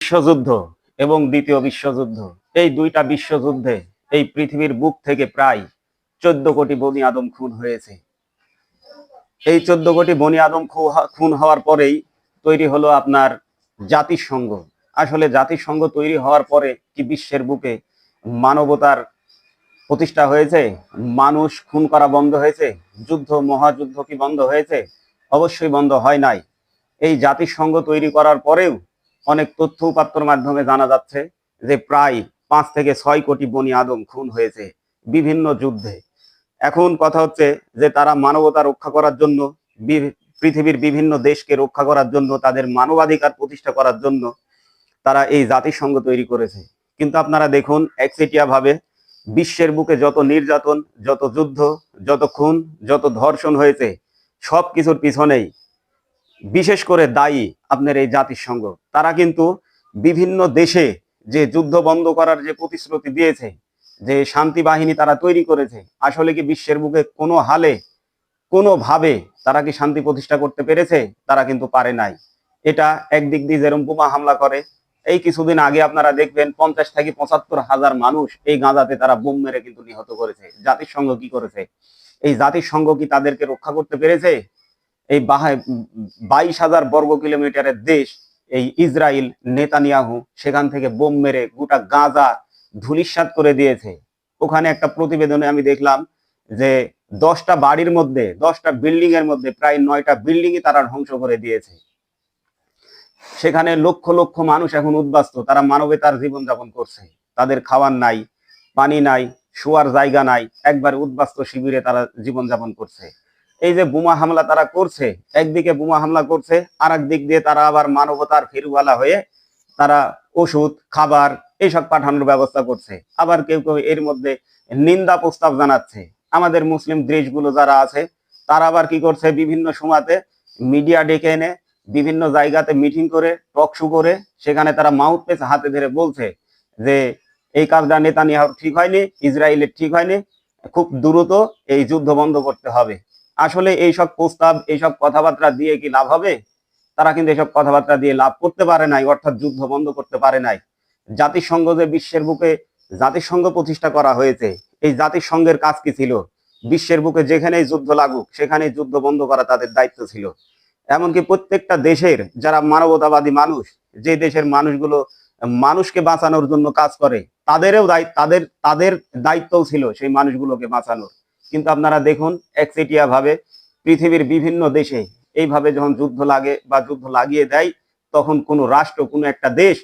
বিশ্বযুদ্ধ এবং দ্বিতীয় বিশ্বযুদ্ধ, এই দুইটা বিশ্বযুদ্ধে এই পৃথিবীর বুক থেকে প্রায় 14 কোটি বনি আদম খুন হয়েছে। এই 14 কোটি বনি আদম খুন হওয়ার পরেই তৈরি হলো আপনার জাতিসংঘ। আসলে জাতিসংঘ তৈরি হওয়ার পরে কি বিশ্বের বুকে মানবতার প্রতিষ্ঠা হয়েছে? মানুষ খুন করা বন্ধ হয়েছে? যুদ্ধ, মহাযুদ্ধ কি বন্ধ হয়েছে? অবশ্যই বন্ধ হয় নাই। এই জাতিসংঘ তৈরি করার পরেও অনেক তথ্য উপাত্তর মাধ্যমে জানা যাচ্ছে যে প্রায় 5 থেকে 6 কোটি বনি আদম খুন হয়েছে বিভিন্ন যুদ্ধে। এখন কথা হচ্ছে যে তারা মানবতা রক্ষা করার জন্য, পৃথিবীর বিভিন্ন দেশকে রক্ষা করার জন্য, তাদের মানবাধিকার প্রতিষ্ঠা করার জন্য তারা এই জাতিসংঘ তৈরি করেছে। কিন্তু আপনারা দেখুন একচেটিয়া ভাবে বিশ্বের বুকে যত নির্যাতন, যত যুদ্ধ, যত খুন, যত ধর্ষণ হয়েছে, সব কিছুর পিছনেই বিশেষ করে দায়ী আপনার এই জাতিসংঘ। তারা কিন্তু বিভিন্ন দেশে যে যুদ্ধ বন্ধ করার যে প্রতিশ্রুতি দিয়েছে, যে শান্তি বাহিনী তারা তৈরি করেছে, আসলে কি বিশ্বের বুকে কোনো হালে, কোনোভাবে তারা কি শান্তি প্রতিষ্ঠা করতে পেরেছে? তারা কিন্তু পারে নাই। এটা একদিক দিয়ে যেরকম বোমা হামলা করে, এই কিছুদিন আগে আপনারা দেখবেন 50 থেকে 75 হাজার মানুষ এই গাজাতে তারা বোম মেরে কিন্তু নিহত করেছে। জাতিসংঘ কি করেছে? এই জাতিসংঘ কি তাদেরকে রক্ষা করতে পেরেছে? এই 22,000 বর্গ কিলোমিটারের দেশ এই ইসরায়েল, নেতানিয়াহু সেখান থেকে বোম মেরে গোটা গাজা ধূলিসাৎ করে দিয়েছে। ওখানে একটা প্রতিবেদনে আমি দেখলাম যে 10টা বাড়ির মধ্যে, 10টা বিল্ডিং এর মধ্যে প্রায় 9টা বিল্ডিংই তারা ধ্বংস করে দিয়েছে। সেখানে লক্ষ লক্ষ মানুষ এখন উদ্বাস্ত, তারা মানবেতর জীবনযাপন করছে। তাদের খাওয়ার নাই, পানি নাই, শোয়ার জায়গা নাই, একবার উদ্বাস্ত শিবিরে তারা জীবনযাপন করছে। এই যে বোমা হামলা তারা করছে, একদিকে বোমা হামলা করছে, আর একদিক দিয়ে তারা আবার মানবতার ফেরিওয়ালা হয়ে তারা ওষুধ, খাবার এইসব পাঠানোর ব্যবস্থা করছে। আবার কেউ কেউ এর মধ্যে নিন্দা প্রস্তাব জানাচ্ছে। আমাদের মুসলিম দেশগুলো যারা আছে তারা আবার কি করছে, বিভিন্ন সময়তে মিডিয়া ডেকে এনে বিভিন্ন জায়গাতে মিটিং করে, টক শো করে, সেখানে তারা মাউথ পেস হাতে ধরে বলছে যে এই কাজটা নেতানিয়াহুর ঠিক হয়নি, ইসরায়েলের ঠিক হয়নি, খুব দ্রুত এই যুদ্ধ বন্ধ করতে হবে। আসলে এইসব প্রস্তাব, এইসব কথাবার্তা দিয়ে কি লাভ হবে? তারা কিন্তু এসব কথাবার্তা দিয়ে লাভ করতে পারে নাই, অর্থাৎ যুদ্ধ বন্ধ করতে পারে নাই। জাতিসংঘ যে বিশ্বের বুকে জাতিসংঘ প্রতিষ্ঠা করা হয়েছে, এই জাতিসংঘের কাজ কি ছিল? বিশ্বের বুকে যেখানেই যুদ্ধ লাগুক সেখানেই যুদ্ধ বন্ধ করা তাদের দায়িত্ব ছিল। এমনকি প্রত্যেকটা দেশের যারা মানবতাবাদী মানুষ, যে দেশের মানুষগুলো মানুষকে বাঁচানোর জন্য কাজ করে, তাদেরও তাদের দায়িত্বও ছিল সেই মানুষগুলোকে বাঁচানোর। কিন্তু আপনারা দেখুন একচেটিয়া ভাবে পৃথিবীর বিভিন্ন দেশে এইভাবে যখন যুদ্ধ লাগে বা যুদ্ধ লাগিয়ে দেয়, তখন কোনো রাষ্ট্র, কোনো একটা দেশ